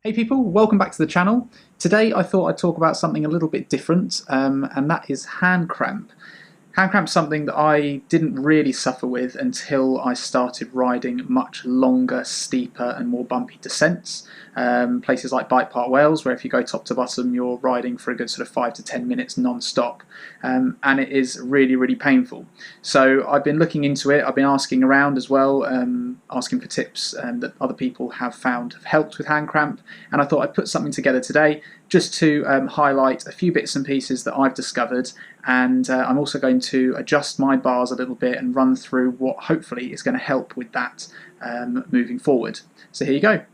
Hey people, welcome back to the channel. Today I thought I'd talk about something a little bit different, and that is hand cramp. Hand cramp is something that I didn't really suffer with until I started riding much longer, steeper and more bumpy descents. Places like Bike Park Wales, where if you go top to bottom you're riding for a good sort of 5 to 10 minutes non-stop, and it is really, really painful. So I've been looking into it, I've been asking around as well, asking for tips that other people have found have helped with hand cramp, and I thought I'd put something together today just to highlight a few bits and pieces that I've discovered, and I'm also going to adjust my bars a little bit and run through what hopefully is going to help with that moving forward. So here you go.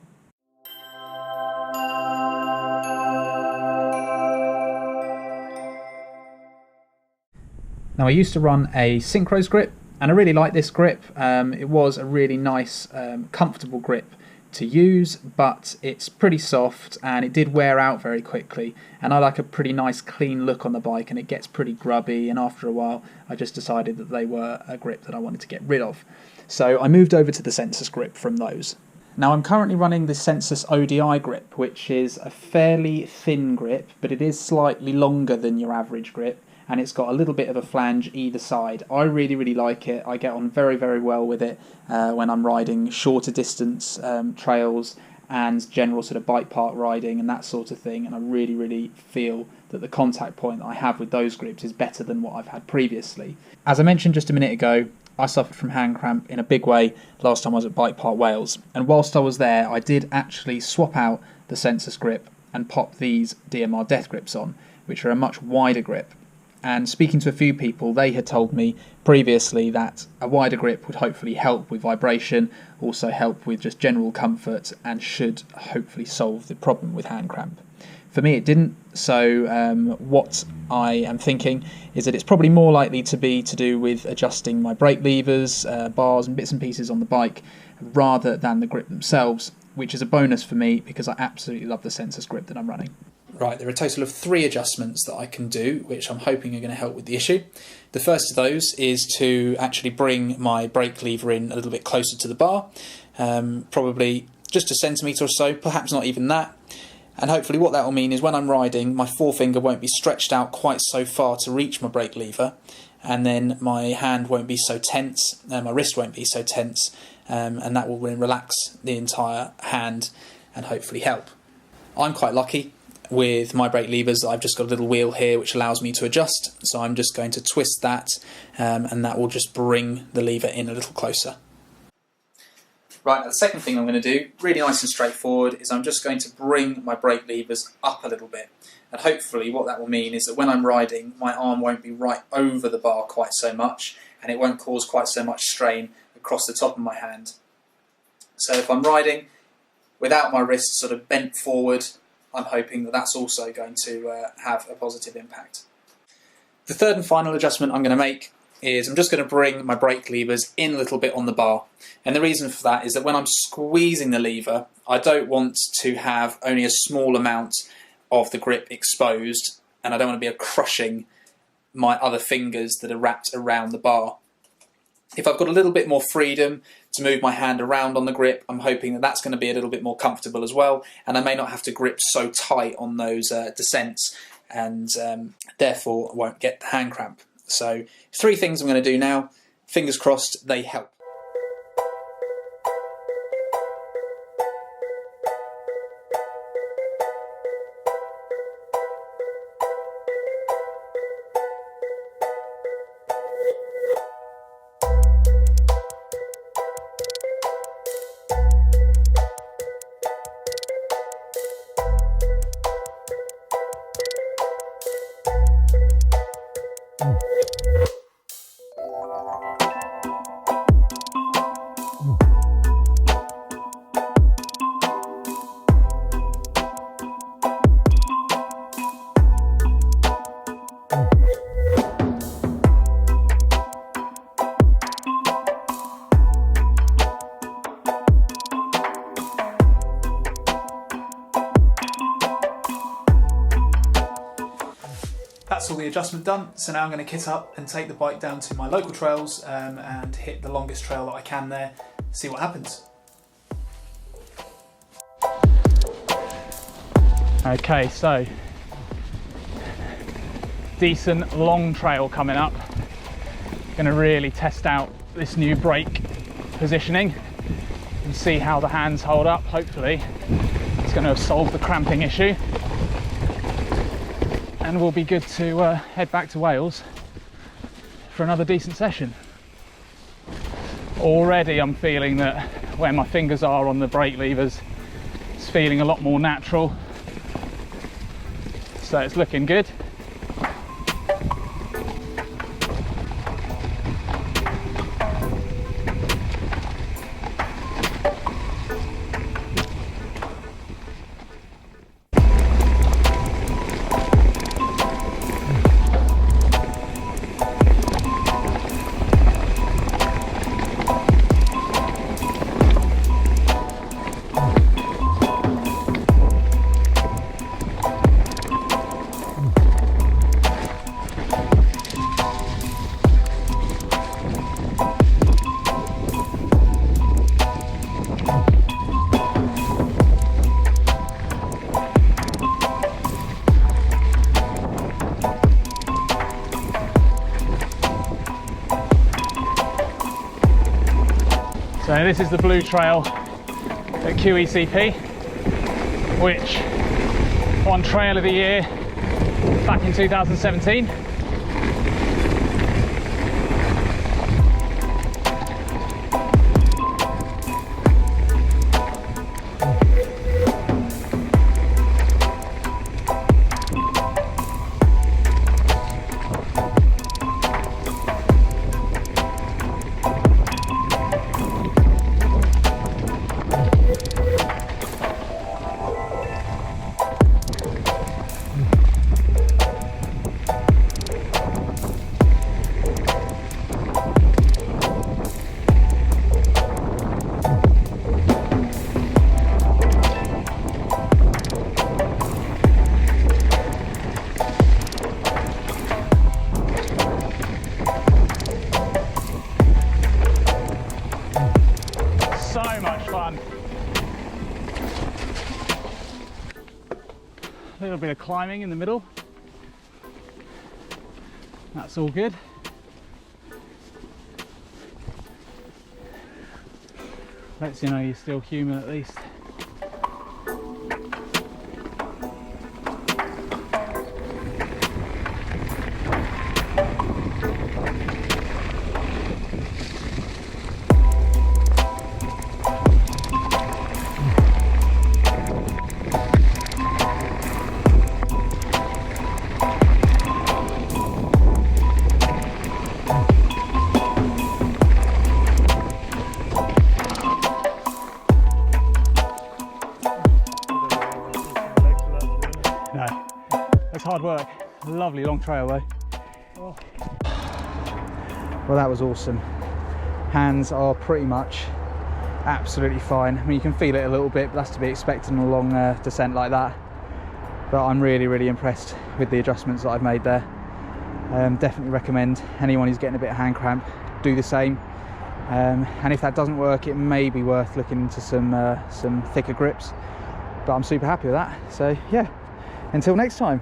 Now I used to run a Synchros grip and I really like this grip. It was a really nice, comfortable grip to use, but it's pretty soft and it did wear out very quickly, and I like a pretty nice clean look on the bike, and it gets pretty grubby, and after a while I just decided that they were a grip that I wanted to get rid of. So I moved over to the Sensus grip from those. Now I'm currently running the Sensus ODI grip, which is a fairly thin grip, but it is slightly longer than your average grip, and it's got a little bit of a flange either side. I really, really like it. I get on very, very well with it when I'm riding shorter distance trails and general sort of bike park riding and that sort of thing, and I really, really feel that the contact point that I have with those grips is better than what I've had previously. As I mentioned just a minute ago, I suffered from hand cramp in a big way last time I was at Bike Park Wales, and whilst I was there I did actually swap out the Sensus grip and pop these DMR Death grips on, which are a much wider grip. And speaking to a few people, they had told me previously that a wider grip would hopefully help with vibration, also help with just general comfort, and should hopefully solve the problem with hand cramp. For me it didn't, so what I am thinking is that it's probably more likely to be to do with adjusting my brake levers, bars and bits and pieces on the bike, rather than the grip themselves, which is a bonus for me because I absolutely love the Sensus grip that I'm running. Right, there are a total of 3 adjustments that I can do, which I'm hoping are going to help with the issue. The first of those is to actually bring my brake lever in a little bit closer to the bar, probably just a centimetre or so, perhaps not even that. And hopefully what that will mean is when I'm riding, my forefinger won't be stretched out quite so far to reach my brake lever, and then my hand won't be so tense, my wrist won't be so tense, and that will relax the entire hand and hopefully help. I'm quite lucky with my brake levers. I've just got a little wheel here which allows me to adjust, so I'm just going to twist that, and that will just bring the lever in a little closer. Right, now the second thing I'm going to do, really nice and straightforward, is I'm just going to bring my brake levers up a little bit, and hopefully what that will mean is that when I'm riding my arm won't be right over the bar quite so much, and it won't cause quite so much strain across the top of my hand. So if I'm riding without my wrist sort of bent forward, I'm hoping that that's also going to have a positive impact. The third and final adjustment I'm going to make is I'm just going to bring my brake levers in a little bit on the bar. And the reason for that is that when I'm squeezing the lever, I don't want to have only a small amount of the grip exposed, and I don't want to be crushing my other fingers that are wrapped around the bar. If I've got a little bit more freedom to move my hand around on the grip, I'm hoping that that's going to be a little bit more comfortable as well, and I may not have to grip so tight on those descents, and therefore won't get the hand cramp. So 3 things I'm going to do now. Fingers crossed they help. That's all the adjustment done, so now I'm going to kit up and take the bike down to my local trails and hit the longest trail that I can there, see what happens. Okay, so decent long trail coming up. Going to really test out this new brake positioning and see how the hands hold up. Hopefully it's going to solve the cramping issue, and we'll be good to head back to Wales for another decent session. Already I'm feeling that where my fingers are on the brake levers, it's feeling a lot more natural, so it's looking good. So this is the blue trail at QECP, which won Trail of the Year back in 2017. A little bit of climbing in the middle, that's all good. Lets you know you're still human at least. It's hard work. Lovely long trail though. Oh. Well, that was awesome. Hands are pretty much absolutely fine. I mean, you can feel it a little bit, but that's to be expected on a long descent like that. But I'm really impressed with the adjustments that I've made there. Definitely recommend anyone who's getting a bit of hand cramp do the same. And if that doesn't work, it may be worth looking into some thicker grips. But I'm super happy with that. So yeah, until next time.